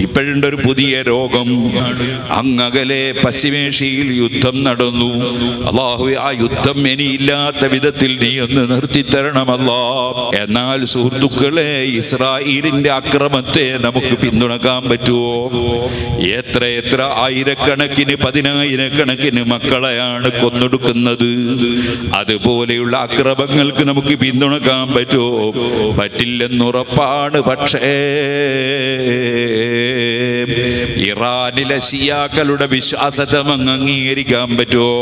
ഇപ്പോഴുണ്ടൊരു പുതിയ രോഗം. അങ്ങകലെ പശ്ചിമേഷ്യയിൽ യുദ്ധം നടന്നു. അല്ലാഹുവേ, ആ യുദ്ധം ഇനിയില്ലാത്ത വിധത്തിൽ നീ ഒന്ന് നിർത്തിത്തരണമല്ലാ. എന്നാൽ സുഹൃത്തുക്കളെ, ഇസ്രായേലിന്റെ അക്രമത്തെ നമുക്ക് പിന്തുണക്കാൻ പറ്റുമോ? എത്ര ആയിരക്കണക്കിന് പതിനായിരക്കണക്കിന് മക്കളെയാണ് കൊന്നൊടുക്കുന്നത്. അതുപോലെയുള്ള അക്രമങ്ങൾക്ക് നമുക്ക് പിന്തുണക്കാൻ പറ്റുമോ? പറ്റില്ലെന്നുറപ്പാണ്. പക്ഷേ ഇറാനിലെ ഷിയാക്കളുടെ വിശ്വാസത്തെ അംഗീകരിക്കാൻ പറ്റുമോ?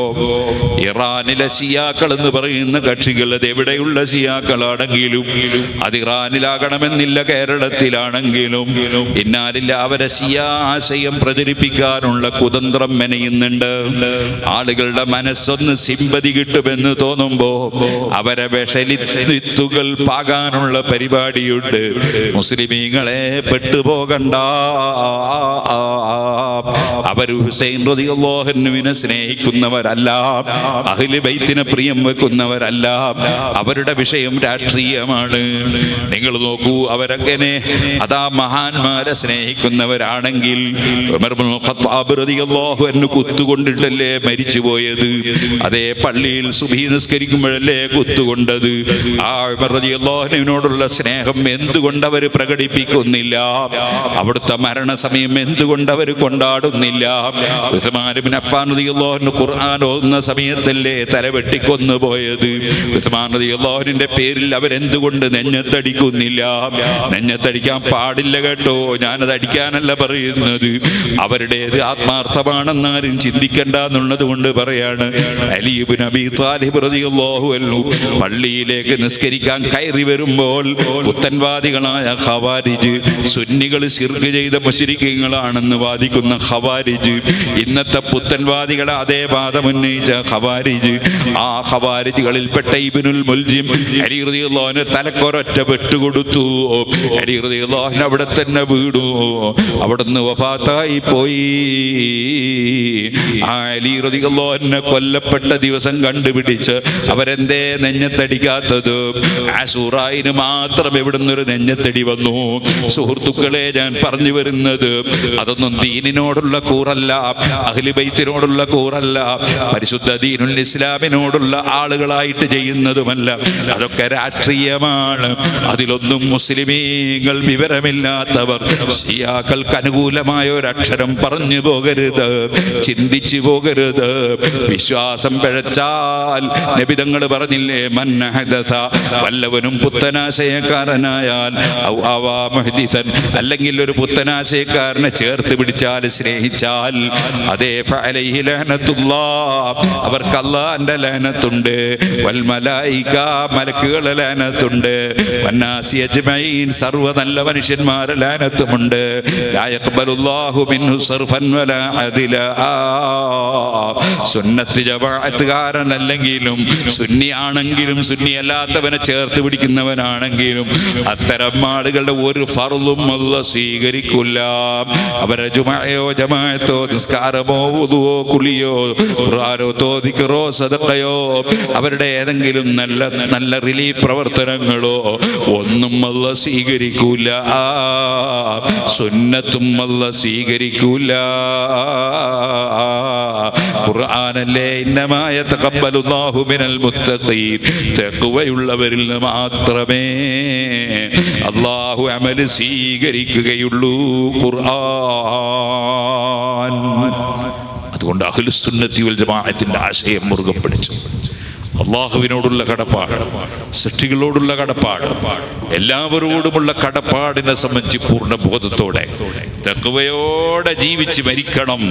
ഇറാനിലെ ഷിയാക്കൾ എന്ന് പറയുന്ന കക്ഷികൾ, അത് എവിടെയുള്ള ഷിയാക്കളാണെങ്കിലും, അത് ഇറാനിലാകണമെന്നില്ല, കേരളത്തിലാണെങ്കിലും ഇന്നാലില്ല, അവരെ ഷിയാ ആശയം പ്രചരിപ്പിക്കാനുള്ള കുതന്ത്രം മെനയുന്നുണ്ട്. ആളുകളുടെ മനസ്സൊന്ന് സിമ്പതി കിട്ടുമെന്ന് തോന്നുമ്പോ അവരെ വിഷലിത്തുകൾ പാകാനുള്ള പരിപാടിയുണ്ട്. മുസ്ലിമീങ്ങളെ പെട്ടുപോകണ്ട. അവർ ഹുസൈൻ റളിയല്ലാഹു അൻഹുവിനെ സ്നേഹിക്കുന്നവരല്ല, അഹ്ലു ബൈത്തിനെ പ്രിയം വെക്കുന്നവരല്ല. അവരുടെ വിഷയം രാഷ്ട്രീയമാണ്. നിങ്ങൾ നോക്കൂ, അവരങ്ങനെ അതാ മഹാന്മാരെ സ്നേഹിക്കുന്നവരാണെങ്കിൽ ഉമർ ഇബ്നുൽ ഖത്താബ് റളിയല്ലാഹു അൻഹു കുത്തുകൊണ്ടിട്ടല്ലേ മരിച്ചുപോയത്? അതേ പള്ളിയിൽ സുബ്ഹി നിസ്കരിക്കുമ്പോഴല്ലേ കുത്തുകൊണ്ടത്? ആ ഉമർ റളിയല്ലാഹു അൻഹുവിനോടുള്ള സ്നേഹം എന്തുകൊണ്ട് അവർ പ്രകടിപ്പിക്കുന്നില്ല? അവിടുത്തെ മരണസമയം എന്തുകൊണ്ട് അവർ കൊണ്ടാടുന്നില്ല? ഉസ്മാൻ ഇബ്നു അഫ്ഫാൻ റളിയല്ലാഹു അൻഹു ഖുർആൻ ഓതുന്ന സമയത്തല്ലേ തലവെട്ടിക്കൊന്നു പോയത്? ഉസ്മാൻ റളിയല്ലാഹു അൻഹുവിന്റെ പേരിൽ അവരെന്തുകൊണ്ട് നെഞ്ഞത്തടിക്കുന്നില്ല? നെഞ്ഞത്തടിക്കാൻ പാടില്ല കേട്ടോ, ഞാനത് അടിക്കാനല്ല പറയുന്നത്. അവരുടേത് ആത്മാർത്ഥമാണെന്നാരും ചിന്തിക്കണ്ട എന്നുള്ളത് കൊണ്ട് പറയാണ്. അലി ഇബ്നു അബീ ത്വാലിബ് റളിയല്ലാഹു അൻഹു പള്ളിയിലേക്ക് നിസ്കരിക്കാൻ കയറി വരുമ്പോൾ പുത്തൻവാദികളായ ഖവാരിജ്, സുന്നികൾ ശിർക്ക് ചെയ്ത മുശ്രിക്കീങ്ങളാണെന്ന് വാദിക്കുന്ന ഖവാരിജ്, ഇന്നത്തെ പുത്തൻവാദികളെ അതേ വാദം ഉന്നയിച്ച ഖവാരിജ്, ആ ഖവാരിജുകളിൽപ്പെട്ട ഇബ്നുൽ മുൽജിം അലി റളിയല്ലാഹു അൻഹു തലക്കൊരൊറ്റ വെട്ടുകൊടുത്തു. അലി റളിയല്ലാഹു അൻഹു അവിടെ തന്നെ വീണു, അവിടുന്ന് വഫാത്തായി പോയി. ആ അലി റളിയല്ലാഹു അൻഹു കൊല്ലപ്പെട്ട ദിവസം കണ്ടുപിടിച്ച് അവരെന്തേ നെഞ്ഞത്തടിക്കാത്തത്? ആശൂറായിന് മാത്രം എവിടുന്നൊരു നെഞ്ഞത്തടി വന്നു? സുഹൃത്തുക്കളെ, ഞാൻ പറഞ്ഞു വരുന്നത് അതൊന്നും ദീനിനോടുള്ള കൂറല്ല, അഹ്ലു ബൈത്തിനോടുള്ള കൂറല്ല, പരിശുദ്ധ ദീനുൽ ഇസ്ലാമിനോടുള്ള ആളുകളായിട്ട് ചെയ്യുന്നതുമല്ല. അതൊക്കെ രാഷ്ട്രീയമാണ്. അതിലൊന്നും മുസ്ലിമീങ്ങൾ വിവരമില്ലാത്തവർ ഷിയാക്കൾക്ക് അനുകൂലമായ ഒരക്ഷരം പറഞ്ഞു പോകരുത്, ചിന്തിച്ചു പോകരുത്. വിശ്വാസം പിഴച്ചാൽ നബി തങ്ങൾ പറഞ്ഞില്ലേ, മൻ ഹദസ, വല്ലവനും പുത്തനാശയക്കാരനായാൽ ഔ അവ മുഹ്ദിസൻ, അല്ലെങ്കിൽ ഒരു പുത്തനാശയക്കാരനെ ചേർത്ത് പിടിച്ചാൽ, സ്നേഹിച്ചാൽ, അതേ ഫഅലൈഹി ലഅനത്തുല്ലാഹ്, അവർക്ക് അല്ലാഹുവിന്റെ ലഅനത്തുണ്ട്, വൽ മലായിക, മലക്കുകളുടെ ലഅനത്തുണ്ട്, വന്നാസി അജ്മഈൻ, സർവ്വ നല്ല മനുഷ്യന്മാരുടെ ലഅനത്തുമുണ്ട്. ലാ യഖ്ബലുല്ലാഹു മിൻഹു സർഫൻ വലാ അദില. സുന്നത്ത് ജമാഅത്തുകാരനല്ലെങ്കിലും, സുന്നി ആണെങ്കിലും, സുന്നി അല്ലാത്തവനെ ചേർത്ത് പിടിക്കുന്നവനാണെങ്കിലും, അത്തരം ആളുകളുടെ ഒരു ഫർളും അല്ലാഹ് സ്വീകരിക്കില്ല. അവരെ ജുമഅയോ ജമാഅത്തോ നിസ്കാരമോ വുദുവോ കുളിയോ ഖുർആനോ ദിക്റോ സദഖയോ അവരുടെ ഏതെങ്കിലും നല്ല നല്ല റിലീഫ് പ്രവർത്തനങ്ങളോ ഒന്നും അല്ലാഹ് സ്വീകരിക്കൂല. സുന്നത്തും അല്ലാഹ് സ്വീകരിക്കൂല. ഖുർആനല്ലേ ഇന്നമാ യതഖബ്ബലുല്ലാഹു മിനൽ മുത്തഖീൻ, തഖ്വയുള്ളവരിൽ മാത്രമേ അല്ലാഹു അമൽ സ്വീകരിക്കുകയുള്ളൂ. ഖുർആൻ. അതുകൊണ്ട് അഹ്ലുസുന്നത്തി വൽ ജമാഅത്തിന്റെ ആശയം മുറുകെ പിടിച്ചു. അള്ളാഹുവിനോടുള്ള കടപ്പാട്, സൃഷ്ടികളോടുള്ള കടപ്പാട്, എല്ലാവരോടുമുള്ള കടപ്പാടിനെ സംബന്ധിച്ച് പൂർണ്ണ ബോധത്തോടെ തഖ്വയോടെ ജീവിച്ച് മരിക്കണം.